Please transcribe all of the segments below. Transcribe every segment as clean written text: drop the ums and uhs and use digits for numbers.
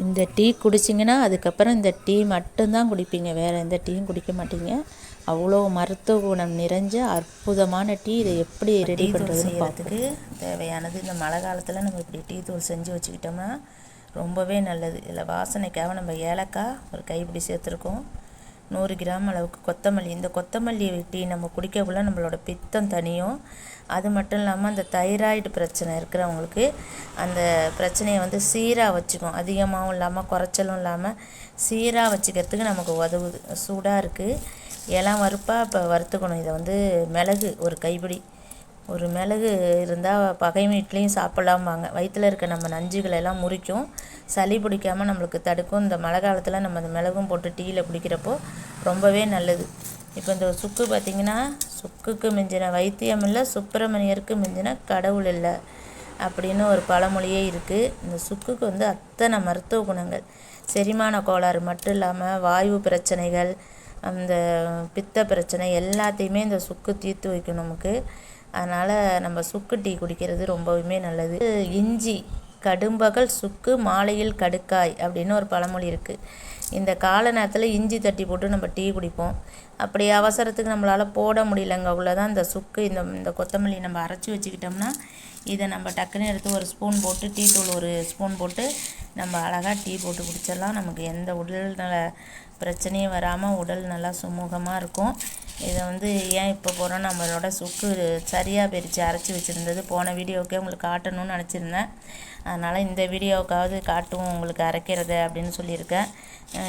இந்த டீ குடிச்சிங்கன்னா அதுக்கப்புறம் இந்த டீ மட்டும்தான் குடிப்பீங்க, வேறு எந்த டீயும் குடிக்க மாட்டீங்க. அவ்வளோ மருத்துவ குணம் நிறைஞ்ச அற்புதமான டீ. இதை எப்படி ரெடி பண்ணுறதுன்னு பார்த்துக்கு தேவையானது. இந்த மழை காலத்தில் நம்ம இப்படி டீ தூள் செஞ்சு வச்சுக்கிட்டோம்னா ரொம்பவே நல்லது. இதில் வாசனைக்காக நம்ம ஏலக்காய் ஒரு கைப்பிடி சேர்த்துருக்கோம். 100 கிராம் அளவுக்கு கொத்தமல்லி. இந்த கொத்தமல்லி டீ நம்ம குடிக்கக்குள்ள நம்மளோட பித்தம் தனியும். அது மட்டும் இல்லாமல் அந்த தைராய்டு பிரச்சனை இருக்கிறவங்களுக்கு அந்த பிரச்சனையை வந்து சீராக வச்சுக்கும். அதிகமாகவும் இல்லாமல் குறைச்சலும் இல்லாமல் சீராக வச்சுக்கிறதுக்கு நமக்கு உதவுது. சூடாக இருக்குது, இளம் வறுப்பாக இப்போ வறுத்துக்கணும். இதை வந்து மிளகு ஒரு கைப்பிடி, ஒரு மிளகு இருந்தால் பகைமை இட்லியும் சாப்பிட்லாம்பாங்க. வயிற்றில் இருக்க நம்ம நஞ்சுகளெல்லாம் முறிக்கும், சளி பிடிக்காமல் நம்மளுக்கு தடுக்கும். இந்த மழை காலத்தில் நம்ம இந்த மிளகும் போட்டு டீயில் குடிக்கிறப்போ ரொம்பவே நல்லது. இப்போ இந்த சுக்கு பார்த்திங்கன்னா, சுக்குக்கு மிஞ்சின வைத்தியம் இல்லை, சுப்பிரமணியருக்கு மிஞ்சின கடவுள் இல்லை அப்படின்னு ஒரு பழமொழியே இருக்குது. இந்த சுக்குக்கு வந்து அத்தனை மருத்துவ குணங்கள். செரிமான கோளாறு மட்டும் இல்லாமல் வாயு பிரச்சனைகள், அந்த பித்த பிரச்சனை எல்லாத்தையுமே இந்த சுக்கு தீர்த்து வைக்கும் நமக்கு. அதனால் நம்ம சுக்கு டீ குடிக்கிறது ரொம்பவுமே நல்லது. இஞ்சி கடும்பகல் சுக்கு மாலையில் கடுக்காய் அப்படின்னு ஒரு பழமொழி இருக்குது. இந்த கால நேரத்தில் இஞ்சி தட்டி போட்டு நம்ம டீ குடிப்போம். அப்படி அவசரத்துக்கு நம்மளால் போட முடியலங்க உள்ளதான் இந்த சுக்கு, இந்த கொத்தமல்லி நம்ம அரைச்சி வச்சுக்கிட்டோம்னா இதை நம்ம டக்குன்னு எடுத்து ஒரு ஸ்பூன் போட்டு, டீ தூள் ஒரு ஸ்பூன் போட்டு நம்ம அழகாக டீ போட்டு குடிச்சிடலாம். நமக்கு எந்த உடல் நல பிரச்சனையும் வராமல் உடல் நல்லா சுமூகமாக இருக்கும். இதை வந்து ஏன் இப்போ போகிறோம், நம்மளோட சுக்கு சரியாக பிரித்து அரைச்சி வச்சுருந்தது போன வீடியோவுக்கே உங்களுக்கு காட்டணும்னு நினச்சிருந்தேன். அதனால் இந்த வீடியோவுக்காவது காட்டும் உங்களுக்கு அரைக்கிறது அப்படின்னு சொல்லியிருக்கேன்.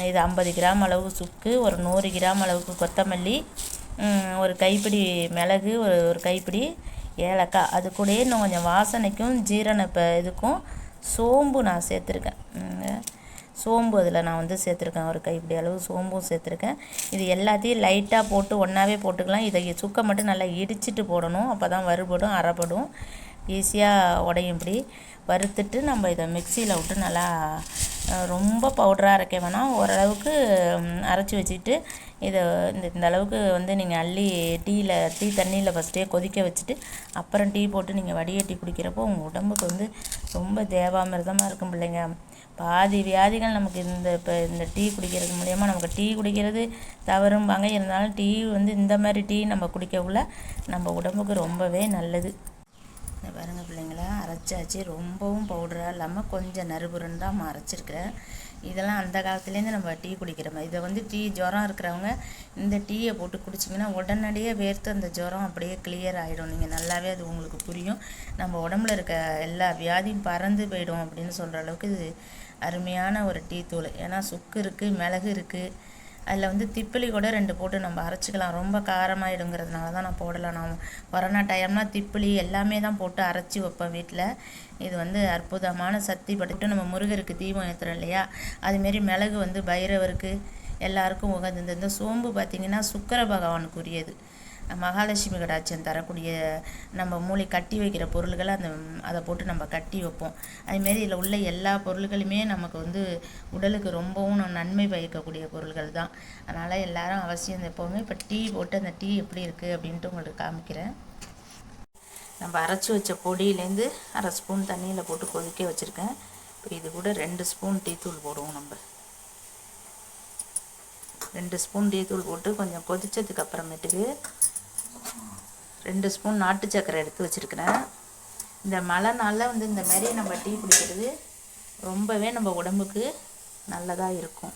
இது 50 கிராம் அளவு சுக்கு, ஒரு 100 கிராம் அளவுக்கு கொத்தமல்லி, ஒரு கைப்பிடி மிளகு, ஒரு கைப்பிடி ஏலக்காய், அது கூடயே இன்னும் கொஞ்சம் வாசனைக்கும் ஜீரண இதுக்கும் சோம்பு நான் சேர்த்துருக்கேன். சோம்பு அதில் நான் வந்து சேர்த்துருக்கேன், ஒரு கைப்பிடி அளவு சோம்பும் சேர்த்துருக்கேன். இது எல்லாத்தையும் லைட்டாக போட்டு ஒன்றாவே போட்டுக்கலாம். இதை சுக்கை மட்டும் நல்லா இடிச்சிட்டு போடணும், அப்போ தான் வறுபடும், அரைப்படும், ஈஸியாக உடையும். இப்படி வறுத்துட்டு நம்ம இதை மிக்சியில் விட்டு நல்லா ரொம்ப பவுடராக அரைக்க வேணாம், ஓரளவுக்கு அரைச்சி வச்சுக்கிட்டு இதை இந்த அளவுக்கு வந்து நீங்கள் அள்ளி டீ தண்ணியில் ஃபஸ்ட்டே கொதிக்க வச்சுட்டு அப்புறம் டீ போட்டு நீங்கள் வடிகட்டி குடிக்கிறப்போ உங்கள் உடம்புக்கு வந்து ரொம்ப தேவாமிர்தமாக இருக்கும் பிள்ளைங்க. பாதி வியாதிகள் நமக்கு இந்த டீ குடிக்கிறது மூலயமா, நமக்கு டீ குடிக்கிறது தவறும்பாங்க, இருந்தாலும் டீ வந்து இந்த மாதிரி டீ நம்ம குடிக்கக்குள்ள நம்ம உடம்புக்கு ரொம்பவே நல்லது. பாருங்கள் பிள்ளைங்களா, அரைச்சாச்சு. ரொம்பவும் பவுடராக இல்லாமல் கொஞ்சம் நறுபுறன்னு தான் அரைச்சிருக்கிறேன். இதெல்லாம் அந்த காலத்துலேருந்து நம்ம டீ குடிக்கிற மாதிரி. இதை வந்து ஜுரம் இருக்கிறவங்க இந்த டீயை போட்டு குடிச்சிங்கன்னா உடனடியே வேர்த்து அந்த ஜுரம் அப்படியே கிளியர் ஆகிடும். நீங்கள் நல்லாவே அது உங்களுக்கு புரியும். நம்ம உடம்புல இருக்க எல்லா வியாதியும் பறந்து போயிடும் அப்படின்னு சொல்கிற அளவுக்கு இது அருமையான ஒரு டீ தூள். ஏன்னா சுக்கு இருக்குது, மிளகு இருக்குது, அதில் வந்து திப்பிலி கூட 2 போட்டு நம்ம அரைச்சிக்கலாம். ரொம்ப காரமாகிடுங்கிறதுனால தான் நான் போடலை. நான் கொரோனா டைம்னா திப்பிலி எல்லாமே தான் போட்டு அரைச்சி வைப்பேன் வீட்டில். இது வந்து அற்புதமான சக்தி பட்டு நம்ம முருகருக்கு தீபம் ஏற்றுறோம் இல்லையா, அதுமாரி மிளகு வந்து பைரவருக்கு எல்லாருக்கும் உகந்தது. இந்த சோம்பு பார்த்திங்கன்னா சுக்கிர பகவானுக்குரியது, மகாலட்சுமி கடாட்சியம் தரக்கூடிய நம்ம மூளை கட்டி வைக்கிற பொருள்களை அதை போட்டு நம்ம கட்டி வைப்போம். அதுமாரி இதில் உள்ள எல்லா பொருள்களுமே நமக்கு வந்து உடலுக்கு ரொம்பவும் நன்மை பயக்கக்கூடிய பொருள்கள் தான். அதனால் எல்லாரும் அவசியம் எப்போவுமே இப்போ டீ போட்டு அந்த டீ எப்படி இருக்குது அப்படின்ட்டு உங்களுக்கு காமிக்கிறேன். நம்ம அரைச்சி வச்ச பொடியிலேருந்து 1/2 ஸ்பூன் தண்ணியில் போட்டு கொதிக்க வச்சுருக்கேன். இப்போ இது கூட 2 ஸ்பூன் டீ தூள் போடுவோம். நம்ம 2 ஸ்பூன் டீ தூள் போட்டு கொஞ்சம் கொதித்ததுக்கு அப்புறமேட்டுக்கு 2 ஸ்பூன் நாட்டு சர்க்கரை எடுத்து வச்சுருக்கிறேன். இந்த மழை நாளில் வந்து இந்த மாதிரி நம்ம டீ குடிக்கிறது ரொம்பவே நம்ம உடம்புக்கு நல்லதாக இருக்கும்.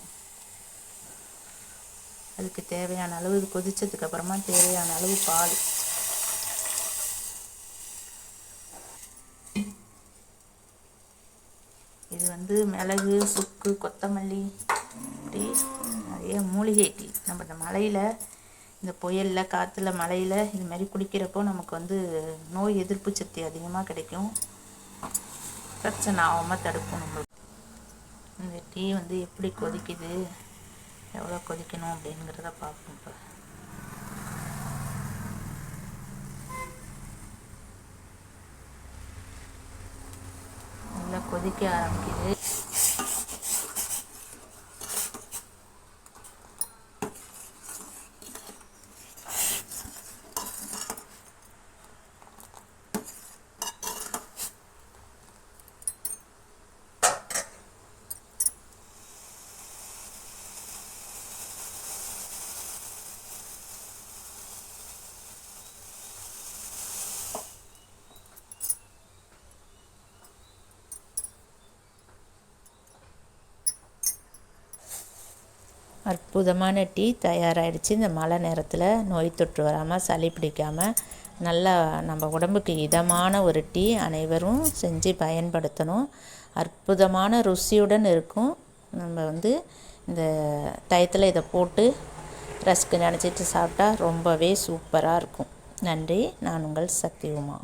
அதுக்கு தேவையான அளவு இது கொதித்ததுக்கு அப்புறமா தேவையான அளவு பால். இது வந்து மிளகு, சுக்கு, கொத்தமல்லி, டீ, நிறைய மூலிகை டீ. நம்ம இந்த மழையில், இந்த புயலில், காற்றுல, மழையில் இது மாதிரி குடிக்கிறப்போ நமக்கு வந்து நோய் எதிர்ப்பு சக்தி அதிகமாக கிடைக்கும், பிரச்சனை ஆகாமல் தடுக்கும் நம்மளுக்கு. இந்த டீ வந்து எப்படி கொதிக்குது, எவ்வளோ கொதிக்கணும் அப்படிங்கிறத பார்ப்போம். இப்போ நல்லா கொதிக்க ஆரம்பிக்குது. அற்புதமான டீ தயாராகிடுச்சு. இந்த மழை நேரத்தில் நோய் தொற்று வராமல் சளி பிடிக்காமல் நல்லா நம்ம உடம்புக்கு இதமான ஒரு டீ அனைவரும் செஞ்சு பயன்படுத்தணும். அற்புதமான ருசியுடன் இருக்கும். நம்ம இந்த டயத்தில் இதை போட்டு ரஸ்க்கு நினச்சிட்டு சாப்பிட்டா ரொம்பவே சூப்பராக இருக்கும். நன்றி. நான் உங்கள் சக்தி உமா.